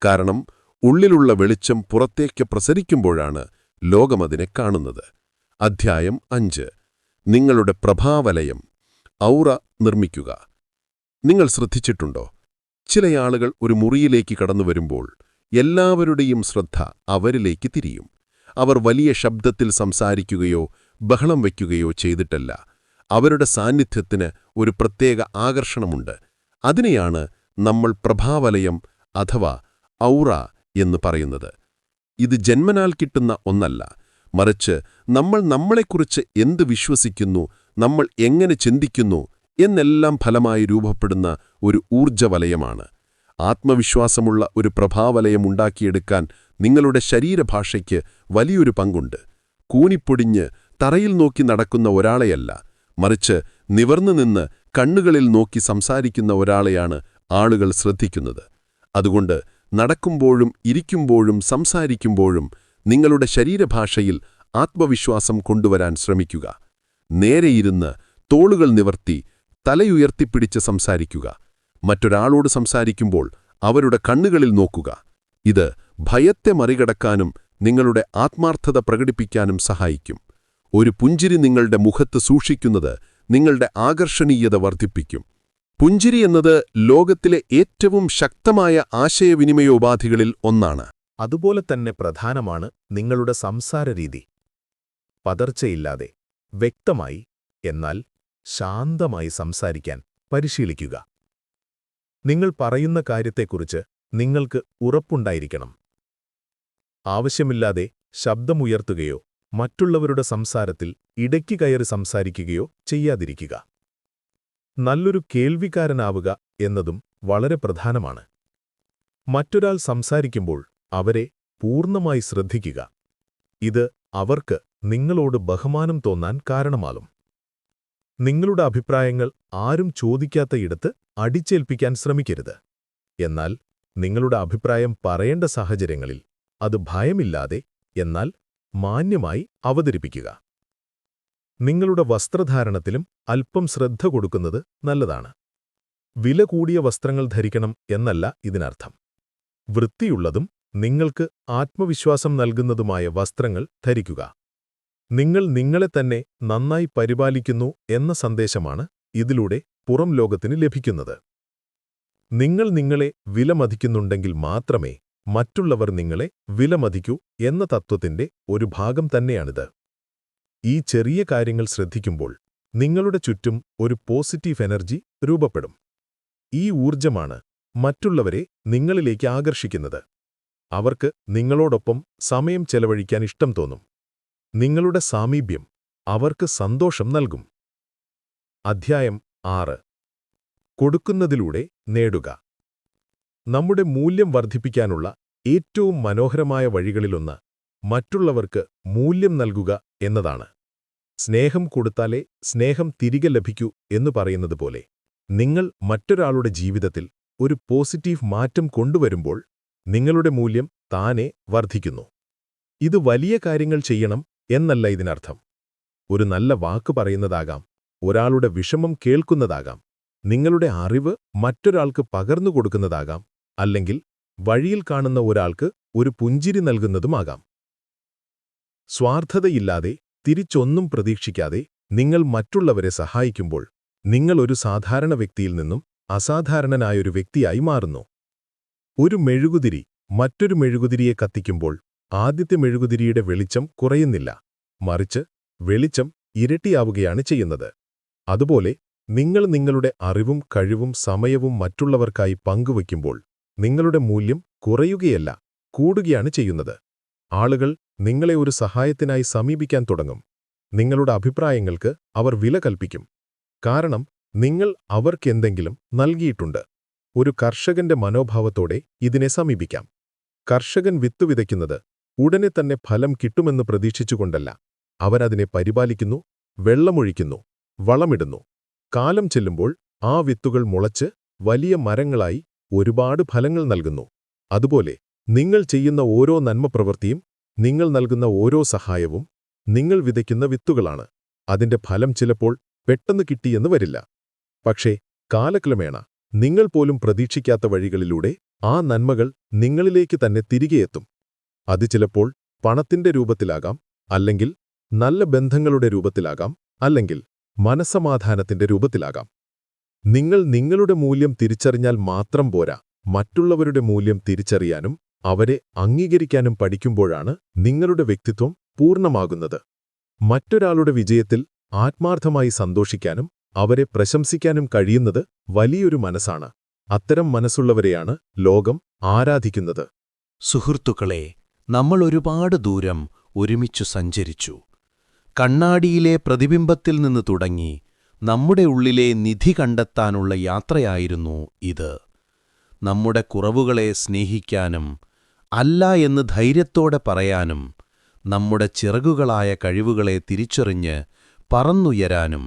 കാരണം ഉള്ളിലുള്ള വെളിച്ചം പുറത്തേക്ക് പ്രസരിക്കുമ്പോഴാണ് ലോകമതിനെ കാണുന്നത്. അധ്യായം 5. നിങ്ങളുടെ പ്രഭാവലയം ഔറ നിർമ്മിക്കുക. നിങ്ങൾ ശ്രദ്ധിച്ചിട്ടുണ്ടോ? ചിലയാളുകൾ ഒരു മുറിയിലേക്ക് കടന്നുവരുമ്പോൾ എല്ലാവരുടെയും ശ്രദ്ധ അവരിലേക്ക് തിരിയും. അവർ വലിയ ശബ്ദത്തിൽ സംസാരിക്കുകയോ ബഹളം വയ്ക്കുകയോ ചെയ്തിട്ടല്ല. അവരുടെ സാന്നിധ്യത്തിന് ഒരു പ്രത്യേക ആകർഷണമുണ്ട്. അതിനെയാണ് നമ്മൾ പ്രഭാവലയം അഥവാ ഔറ എന്ന് പറയുന്നത്. ഇത് ജന്മനാൽ കിട്ടുന്ന ഒന്നല്ല, മറിച്ച് നമ്മൾ നമ്മളെക്കുറിച്ച് എന്ത് വിശ്വസിക്കുന്നു, നമ്മൾ എങ്ങനെ ചിന്തിക്കുന്നു എന്നെല്ലാം ഫലമായി രൂപപ്പെടുന്ന ഒരു ഊർജ്ജവലയമാണ്. ആത്മവിശ്വാസമുള്ള ഒരു പ്രഭാവലയം ഉണ്ടാക്കിയെടുക്കാൻ നിങ്ങളുടെ ശരീരഭാഷയ്ക്ക് വലിയൊരു പങ്കുണ്ട്. കൂനിപ്പൊടിഞ്ഞ് തറയിൽ നോക്കി നടക്കുന്ന ഒരാളെയല്ല, മറിച്ച് നിവർന്നു നിന്ന് കണ്ണുകളിൽ നോക്കി സംസാരിക്കുന്ന ഒരാളെയാണ് ആളുകൾ ശ്രദ്ധിക്കുന്നത്. അതുകൊണ്ട് നടക്കുമ്പോഴും ഇരിക്കുമ്പോഴും സംസാരിക്കുമ്പോഴും നിങ്ങളുടെ ശരീരഭാഷയിൽ ആത്മവിശ്വാസം കൊണ്ടുവരാൻ ശ്രമിക്കുക. നേരെയിരുന്ന് തോളുകൾ നിവർത്തി തലയുയർത്തിപ്പിടിച്ച് സംസാരിക്കുക. മറ്റൊരാളോട് സംസാരിക്കുമ്പോൾ അവരുടെ കണ്ണുകളിൽ നോക്കുക. ഇത് ഭയത്തെ മറികടക്കാനും നിങ്ങളുടെ ആത്മാർത്ഥത പ്രകടിപ്പിക്കാനും സഹായിക്കും. ഒരു പുഞ്ചിരി നിങ്ങളുടെ മുഖത്ത് സൂക്ഷിക്കുന്നത് നിങ്ങളുടെ ആകർഷണീയത വർദ്ധിപ്പിക്കും. പുഞ്ചിരി എന്നത് ലോകത്തിലെ ഏറ്റവും ശക്തമായ ആശയവിനിമയോപാധികളിൽ ഒന്നാണ്. അതുപോലെ തന്നെ പ്രധാനമാണ് നിങ്ങളുടെ സംസാരരീതി. പതർച്ചയില്ലാതെ, വ്യക്തമായി, എന്നാൽ ശാന്തമായി സംസാരിക്കാൻ പരിശീലിക്കുക. നിങ്ങൾ പറയുന്ന കാര്യത്തെക്കുറിച്ച് നിങ്ങൾക്ക് ഉറപ്പുണ്ടായിരിക്കണം. ആവശ്യമില്ലാതെ ശബ്ദമുയർത്തുകയോ മറ്റുള്ളവരുടെ സംസാരത്തിൽ ഇടയ്ക്ക് കയറി സംസാരിക്കുകയോ ചെയ്യാതിരിക്കുക. നല്ലൊരു കേൾവിക്കാരനാവുക എന്നതും വളരെ പ്രധാനമാണ്. മറ്റൊരാൾ സംസാരിക്കുമ്പോൾ അവരെ പൂർണ്ണമായി ശ്രദ്ധിക്കുക. ഇത് അവർക്ക് നിങ്ങളോട് ബഹുമാനം തോന്നാൻ കാരണമാകും. നിങ്ങളുടെ അഭിപ്രായങ്ങൾ ആരും ചോദിക്കാത്ത ഇടത്ത് അടിച്ചേൽപ്പിക്കാൻ ശ്രമിക്കരുത്. എന്നാൽ നിങ്ങളുടെ അഭിപ്രായം പറയേണ്ട സാഹചര്യങ്ങളിൽ അത് ഭയമില്ലാതെ, എന്നാൽ മാന്യമായി അവതരിപ്പിക്കുക. നിങ്ങളുടെ വസ്ത്രധാരണത്തിലും അല്പം ശ്രദ്ധ കൊടുക്കുന്നത് നല്ലതാണ്. വില കൂടിയ വസ്ത്രങ്ങൾ ധരിക്കണം എന്നല്ല ഇതിനർത്ഥം. വൃത്തിയുള്ളതും നിങ്ങൾക്ക് ആത്മവിശ്വാസം നൽകുന്നതുമായ വസ്ത്രങ്ങൾ ധരിക്കുക. നിങ്ങൾ നിങ്ങളെ തന്നെ നന്നായി പരിപാലിക്കുന്നു എന്ന സന്ദേശമാണ് ഇതിലൂടെ പുറം ലോകത്തിന് ലഭിക്കുന്നത്. നിങ്ങൾ നിങ്ങളെ വിലമതിക്കുന്നുണ്ടെങ്കിൽ മാത്രമേ മറ്റുള്ളവർ നിങ്ങളെ വിലമതിക്കൂ എന്ന തത്വത്തിന്റെ ഒരു ഭാഗം തന്നെയാണിത്. ഈ ചെറിയ കാര്യങ്ങൾ ശ്രദ്ധിക്കുമ്പോൾ നിങ്ങളുടെ ചുറ്റും ഒരു പോസിറ്റീവ് എനർജി രൂപപ്പെടും. ഈ ഊർജ്ജമാണ് മറ്റുള്ളവരെ നിങ്ങളിലേക്ക് ആകർഷിക്കുന്നത്. അവർക്ക് നിങ്ങളോടൊപ്പം സമയം ചെലവഴിക്കാൻ ഇഷ്ടം തോന്നും. നിങ്ങളുടെ സാമീപ്യം അവർക്ക് സന്തോഷം നൽകും. അധ്യായം 6. കൊടുക്കുന്നതിലൂടെ നേടുക. നമ്മുടെ മൂല്യം വർദ്ധിപ്പിക്കാനുള്ള ഏറ്റവും മനോഹരമായ വഴികളിലൊന്ന് മറ്റുള്ളവർക്ക് മൂല്യം നൽകുക എന്നതാണ്. സ്നേഹം കൊടുത്താലേ സ്നേഹം തിരികെ ലഭിക്കൂ എന്നു പറയുന്നതുപോലെ, നിങ്ങൾ മറ്റൊരാളുടെ ജീവിതത്തിൽ ഒരു പോസിറ്റീവ് മാറ്റം കൊണ്ടുവരുമ്പോൾ നിങ്ങളുടെ മൂല്യം താനെ വർദ്ധിക്കുന്നു. ഇത് വലിയ കാര്യങ്ങൾ ചെയ്യണം എന്നല്ല ഇതിനർത്ഥം. ഒരു നല്ല വാക്ക് പറയുന്നതാകാം, ഒരാളുടെ വിഷമം കേൾക്കുന്നതാകാം, നിങ്ങളുടെ അറിവ് മറ്റൊരാൾക്ക് പകർന്നുകൊടുക്കുന്നതാകാം, അല്ലെങ്കിൽ വഴിയിൽ കാണുന്ന ഒരാൾക്ക് ഒരു പുഞ്ചിരി നൽകുന്നതുമാകാം. സ്വാർത്ഥതയില്ലാതെ, തിരിച്ചൊന്നും പ്രതീക്ഷിക്കാതെ നിങ്ങൾ മറ്റുള്ളവരെ സഹായിക്കുമ്പോൾ നിങ്ങൾ ഒരു സാധാരണ വ്യക്തിയിൽ നിന്നും അസാധാരണനായൊരു വ്യക്തിയായി മാറുന്നു. ഒരു മെഴുകുതിരി മറ്റൊരു മെഴുകുതിരിയെ കത്തിക്കുമ്പോൾ ആദ്യത്തെ മെഴുകുതിരിയുടെ വെളിച്ചം കുറയുന്നില്ല, മറിച്ച് വെളിച്ചം ഇരട്ടിയാവുകയാണ് ചെയ്യുന്നത്. അതുപോലെ നിങ്ങൾ നിങ്ങളുടെ അറിവും കഴിവും സമയവും മറ്റുള്ളവർക്കായി പങ്കുവയ്ക്കുമ്പോൾ നിങ്ങളുടെ മൂല്യം കുറയുകയല്ല, കൂടുകയാണ് ചെയ്യുന്നത്. ആളുകൾ നിങ്ങളെ ഒരു സഹായത്തിനായി സമീപിക്കാൻ തുടങ്ങും. നിങ്ങളുടെ അഭിപ്രായങ്ങൾക്ക് അവർ വില കൽപ്പിക്കും. കാരണം നിങ്ങൾ അവർക്കെന്തെങ്കിലും നൽകിയിട്ടുണ്ട്. ഒരു കർഷകന്റെ മനോഭാവത്തോടെ ഇതിനെ സമീപിക്കാം. കർഷകൻ വിത്ത് വിതയ്ക്കുന്നത് ഉടനെ തന്നെ ഫലം കിട്ടുമെന്ന് പ്രതീക്ഷിച്ചുകൊണ്ടല്ല. അവരതിനെ പരിപാലിക്കുന്നു, വെള്ളമൊഴിക്കുന്നു, വളമിടുന്നു. കാലം ചെല്ലുമ്പോൾ ആ വിത്തുകൾ മുളച്ച് വലിയ മരങ്ങളായി ഒരുപാട് ഫലങ്ങൾ നൽകുന്നു. അതുപോലെ നിങ്ങൾ ചെയ്യുന്ന ഓരോ നന്മപ്രവൃത്തിയും, നിങ്ങൾ നൽകുന്ന ഓരോ സഹായവും നിങ്ങൾ വിതയ്ക്കുന്ന വിത്തുകളാണ്. അതിന്റെ ഫലം ചിലപ്പോൾ പെട്ടെന്ന് കിട്ടിയെന്ന് വരില്ല. പക്ഷേ കാലക്രമേണ നിങ്ങൾ പോലും പ്രതീക്ഷിക്കാത്ത വഴികളിലൂടെ ആ നന്മകൾ നിങ്ങളിലേക്ക് തന്നെ തിരികെയെത്തും. അത് ചിലപ്പോൾ പണത്തിന്റെ രൂപത്തിലാകാം, അല്ലെങ്കിൽ നല്ല ബന്ധങ്ങളുടെ രൂപത്തിലാകാം, അല്ലെങ്കിൽ മനസ്സമാധാനത്തിന്റെ രൂപത്തിലാകാം. നിങ്ങൾ നിങ്ങളുടെ മൂല്യം തിരിച്ചറിഞ്ഞാൽ മാത്രം പോരാ, മറ്റുള്ളവരുടെ മൂല്യം തിരിച്ചറിയാനും അവരെ അംഗീകരിക്കാനും പഠിക്കുമ്പോഴാണ് നിങ്ങളുടെ വ്യക്തിത്വം പൂർണ്ണമാകുന്നത്. മറ്റൊരാളുടെ വിജയത്തിൽ ആത്മാർത്ഥമായി സന്തോഷിക്കാനും അവരെ പ്രശംസിക്കാനും കഴിയുന്നത് വലിയൊരു മനസ്സാണ്. അത്തരം മനസ്സുള്ളവരെയാണ് ലോകം ആരാധിക്കുന്നത്. സുഹൃത്തുക്കളെ, നമ്മൾ ഒരുപാട് ദൂരം ഒരുമിച്ചു സഞ്ചരിച്ചു. കണ്ണാടിയിലെ പ്രതിബിംബത്തിൽ നിന്ന് തുടങ്ങി നമ്മുടെ ഉള്ളിലെ നിധി കണ്ടെത്താനുള്ള യാത്രയായിരുന്നു ഇത്. നമ്മുടെ കുറവുകളെ സ്നേഹിക്കാനും അല്ല എന്ന് ധൈര്യത്തോടെ പറയാനും നമ്മുടെ ചിറകുകളായ കഴിവുകളെ തിരിച്ചറിഞ്ഞ് പറന്നുയരാനും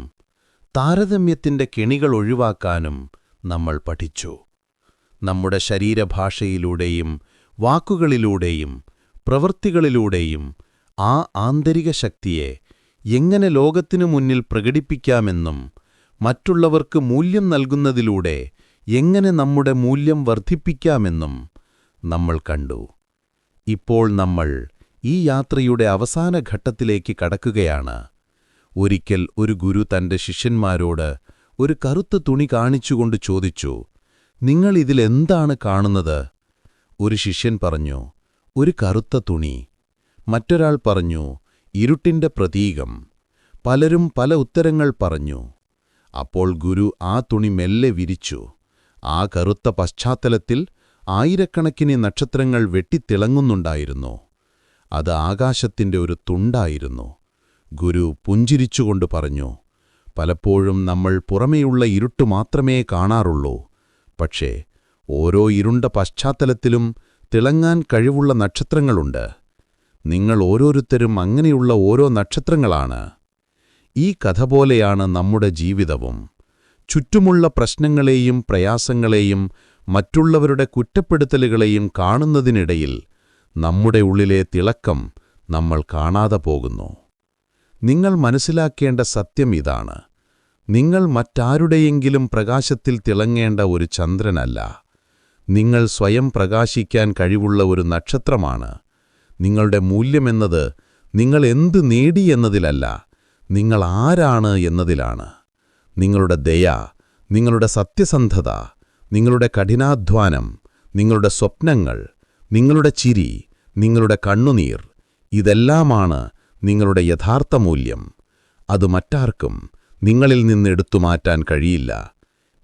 താരതമ്യത്തിന്റെ കെണികൾ ഒഴിവാക്കാനും നമ്മൾ പഠിച്ചു. നമ്മുടെ ശരീരഭാഷയിലൂടെയും വാക്കുകളിലൂടെയും പ്രവൃത്തികളിലൂടെയും ആ ആന്തരിക ശക്തിയെ എങ്ങനെ ലോകത്തിനു മുന്നിൽ പ്രകടിപ്പിക്കാമെന്നും മറ്റുള്ളവർക്ക് മൂല്യം നൽകുന്നതിലൂടെ എങ്ങനെ നമ്മുടെ മൂല്യം വർദ്ധിപ്പിക്കാമെന്നും നമ്മൾ കണ്ടു. ഇപ്പോൾ നമ്മൾ ഈ യാത്രയുടെ അവസാന ഘട്ടത്തിലേക്ക് കടക്കുകയാണ്. ഒരിക്കൽ ഒരു ഗുരു തന്റെ ശിഷ്യന്മാരോട് ഒരു കറുത്ത തുണി കാണിച്ചുകൊണ്ട് ചോദിച്ചു, "നിങ്ങൾ ഇതിലെന്താണ് കാണുന്നത്?" ഒരു ശിഷ്യൻ പറഞ്ഞു, "ഒരു കറുത്ത തുണി." മറ്റൊരാൾ പറഞ്ഞു, "ഇരുട്ടിന്റെ പ്രതീകം." പലരും പല ഉത്തരങ്ങൾ പറഞ്ഞു. അപ്പോൾ ഗുരു ആ തുണി മെല്ലെ വിരിച്ചു. ആ കറുത്ത പശ്ചാത്തലത്തിൽ ആയിരക്കണക്കിന് നക്ഷത്രങ്ങൾ വെട്ടിത്തിളങ്ങുന്നുണ്ടായിരുന്നു. അത് ആകാശത്തിന്റെ ഒരു തുണ്ടായിരുന്നു. ഗുരു പുഞ്ചിരിച്ചുകൊണ്ട് പറഞ്ഞു, "പലപ്പോഴും നമ്മൾ പുറമേയുള്ള ഇരുട്ട് മാത്രമേ കാണാറുള്ളൂ. പക്ഷേ ഓരോ ഇരുണ്ട പശ്ചാത്തലത്തിലും തിളങ്ങാൻ കഴിവുള്ള നക്ഷത്രങ്ങളുണ്ട്. നിങ്ങൾ ഓരോരുത്തരും അങ്ങനെയുള്ള ഓരോ നക്ഷത്രങ്ങളാണ്." ഈ കഥ പോലെയാണ് നമ്മുടെ ജീവിതവും. ചുറ്റുമുള്ള പ്രശ്നങ്ങളെയും പ്രയാസങ്ങളെയും മറ്റുള്ളവരുടെ കുറ്റപ്പെടുത്തലുകളെയും കാണുന്നതിനിടയിൽ നമ്മുടെ ഉള്ളിലെ തിളക്കം നമ്മൾ കാണാതെ പോകുന്നു. നിങ്ങൾ മനസ്സിലാക്കേണ്ട സത്യം ഇതാണ്: നിങ്ങൾ മറ്റാരുടെയെങ്കിലും പ്രകാശത്തിൽ തിളങ്ങേണ്ട ഒരു ചന്ദ്രനല്ല. നിങ്ങൾ സ്വയം പ്രകാശിക്കാൻ കഴിവുള്ള ഒരു നക്ഷത്രമാണ്. നിങ്ങളുടെ മൂല്യമെന്നത് നിങ്ങൾ എന്ത് നേടി എന്നതിലല്ല, നിങ്ങൾ ആരാണ് എന്നതിലാണ്. നിങ്ങളുടെ ദയ, നിങ്ങളുടെ സത്യസന്ധത, നിങ്ങളുടെ കഠിനാധ്വാനം, നിങ്ങളുടെ സ്വപ്നങ്ങൾ, നിങ്ങളുടെ ചിരി, നിങ്ങളുടെ കണ്ണുനീർ, ഇതെല്ലാമാണ് നിങ്ങളുടെ യഥാർത്ഥ മൂല്യം. അത് മറ്റാർക്കും നിങ്ങളിൽ നിന്ന് എടുത്തുമാറ്റാൻ കഴിയില്ല.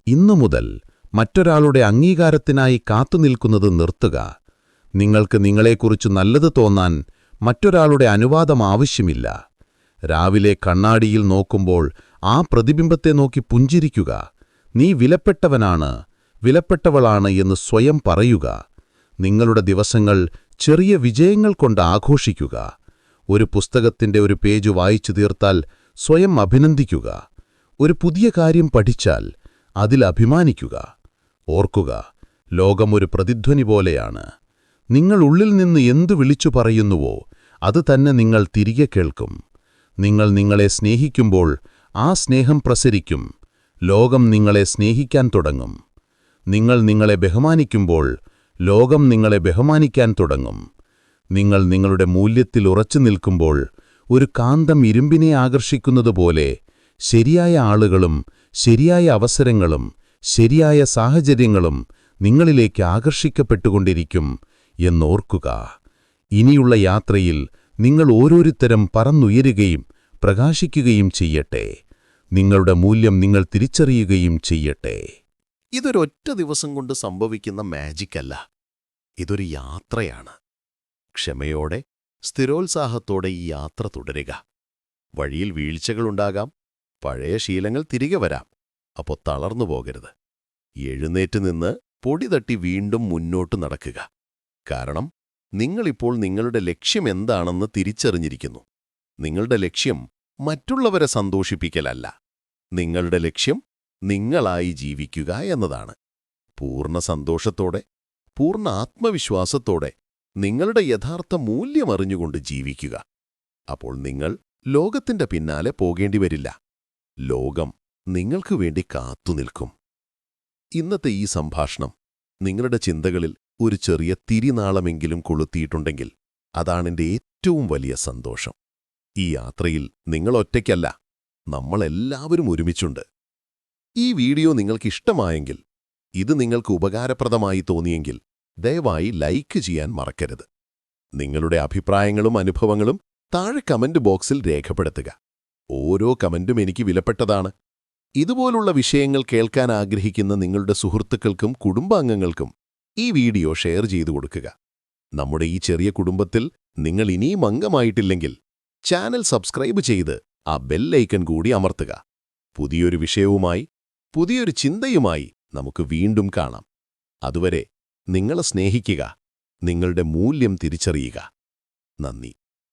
ഇന്നു മുതൽ മറ്റൊരാളുടെ അംഗീകാരത്തിനായി കാത്തുനിൽക്കുന്നത് നിർത്തുക. നിങ്ങൾക്ക് നിങ്ങളെക്കുറിച്ച് നല്ലത് തോന്നാൻ മറ്റൊരാളുടെ അനുവാദം ആവശ്യമില്ല. രാവിലെ കണ്ണാടിയിൽ നോക്കുമ്പോൾ ആ പ്രതിബിംബത്തെ നോക്കി പുഞ്ചിരിക്കുക. നീ വിലപ്പെട്ടവനാണ്, വിലപ്പെട്ടവളാണ് എന്ന് സ്വയം പറയുക. നിങ്ങളുടെ ദിവസങ്ങൾ ചെറിയ വിജയങ്ങൾ കൊണ്ട് ആഘോഷിക്കുക. ഒരു പുസ്തകത്തിന്റെ ഒരു പേജ് വായിച്ചു തീർത്താൽ സ്വയം അഭിനന്ദിക്കുക. ഒരു പുതിയ കാര്യം പഠിച്ചാൽ അതിൽ അഭിമാനിക്കുക. ഓർക്കുക, ലോകം ഒരു പ്രതിധ്വനി പോലെയാണ്. നിങ്ങൾ ഉള്ളിൽ നിന്ന് എന്തു വിളിച്ചു പറയുന്നുവോ അത് തന്നെ നിങ്ങൾ തിരികെ കേൾക്കും. നിങ്ങൾ നിങ്ങളെ സ്നേഹിക്കുമ്പോൾ ആ സ്നേഹം പ്രസരിക്കും. ലോകം നിങ്ങളെ സ്നേഹിക്കാൻ തുടങ്ങും. നിങ്ങൾ നിങ്ങളെ ബഹുമാനിക്കുമ്പോൾ ലോകം നിങ്ങളെ ബഹുമാനിക്കാൻ തുടങ്ങും. നിങ്ങൾ നിങ്ങളുടെ മൂല്യത്തിൽ ഉറച്ചു നിൽക്കുമ്പോൾ ഒരു കാന്തം ഇരുമ്പിനെ ആകർഷിക്കുന്നതുപോലെ ശരിയായ ആളുകളും ശരിയായ അവസരങ്ങളും ശരിയായ സാഹചര്യങ്ങളും നിങ്ങളിലേക്ക് ആകർഷിക്കപ്പെട്ടുകൊണ്ടിരിക്കും എന്നോർക്കുക. ഇനിയുള്ള യാത്രയിൽ നിങ്ങൾ ഓരോരുത്തരും പറന്നുയരുകയും പ്രകാശിക്കുകയും ചെയ്യട്ടെ. നിങ്ങളുടെ മൂല്യം നിങ്ങൾ തിരിച്ചറിയുകയും ചെയ്യട്ടെ. ഇതൊരൊറ്റ ദിവസം കൊണ്ട് സംഭവിക്കുന്ന മാജിക്കല്ല. ഇതൊരു യാത്രയാണ്. ക്ഷമയോടെ, സ്ഥിരോത്സാഹത്തോടെ ഈ യാത്ര തുടരുക. വഴിയിൽ വീഴ്ചകളുണ്ടാകാം, പഴയ ശീലങ്ങൾ തിരികെ വരാം. അപ്പോൾ തളർന്നു പോകരുത്. എഴുന്നേറ്റ് നിന്ന് പൊടി തട്ടി വീണ്ടും മുന്നോട്ട് നടക്കുക. കാരണം നിങ്ങളിപ്പോൾ നിങ്ങളുടെ ലക്ഷ്യം എന്താണെന്ന് തിരിച്ചറിഞ്ഞിരിക്കുന്നു. നിങ്ങളുടെ ലക്ഷ്യം മറ്റുള്ളവരെ സന്തോഷിപ്പിക്കലല്ല. നിങ്ങളുടെ ലക്ഷ്യം നിങ്ങളായി ജീവിക്കുക എന്നതാണ്. പൂർണ്ണ സന്തോഷത്തോടെ, പൂർണ്ണ ആത്മവിശ്വാസത്തോടെ നിങ്ങളുടെ യഥാർത്ഥ മൂല്യമറിഞ്ഞുകൊണ്ട് ജീവിക്കുക. അപ്പോൾ നിങ്ങൾ ലോകത്തിന്റെ പിന്നാലെ പോകേണ്ടിവരില്ല. ലോകം നിങ്ങൾക്കു വേണ്ടി കാത്തുനിൽക്കും. ഇന്നത്തെ ഈ സംഭാഷണം നിങ്ങളുടെ ചിന്തകളിൽ ഒരു ചെറിയ തിരിനാളമെങ്കിലും കൊളുത്തിയിട്ടുണ്ടെങ്കിൽ അതാണെന്റെ ഏറ്റവും വലിയ സന്തോഷം. ഈ യാത്രയിൽ നിങ്ങൾ ഒറ്റയ്ക്കല്ല, നമ്മളെല്ലാവരും ഒരുമിച്ചുണ്ട്. ഈ വീഡിയോ നിങ്ങൾക്ക് ഇഷ്ടമായെങ്കിൽ, ഇത് നിങ്ങൾക്ക് ഉപകാരപ്രദമായി തോന്നിയെങ്കിൽ ദയവായി ലൈക്ക് ചെയ്യാൻ മറക്കരുത്. നിങ്ങളുടെ അഭിപ്രായങ്ങളും അനുഭവങ്ങളും താഴെ കമന്റ് ബോക്സിൽ രേഖപ്പെടുത്തുക. ഓരോ കമന്റും എനിക്ക് വിലപ്പെട്ടതാണ്. ഇതുപോലുള്ള വിഷയങ്ങൾ കേൾക്കാൻ ആഗ്രഹിക്കുന്ന നിങ്ങളുടെ സുഹൃത്തുക്കൾക്കും കുടുംബാംഗങ്ങൾക്കും ഈ വീഡിയോ ഷെയർ ചെയ്തു കൊടുക്കുക. നമ്മുടെ ഈ ചെറിയ കുടുംബത്തിൽ നിങ്ങൾ ഇനിയും അംഗമായിട്ടില്ലെങ്കിൽ ചാനൽ സബ്സ്ക്രൈബ് ചെയ്ത് ആ ബെല്ലൈക്കൺ കൂടി അമർത്തുക. പുതിയൊരു വിഷയവുമായി, പുതിയൊരു ചിന്തയുമായി നമുക്ക് വീണ്ടും കാണാം. അതുവരെ നിങ്ങളെ സ്നേഹിക്കുക, നിങ്ങളുടെ മൂല്യം തിരിച്ചറിയുക. നന്ദി.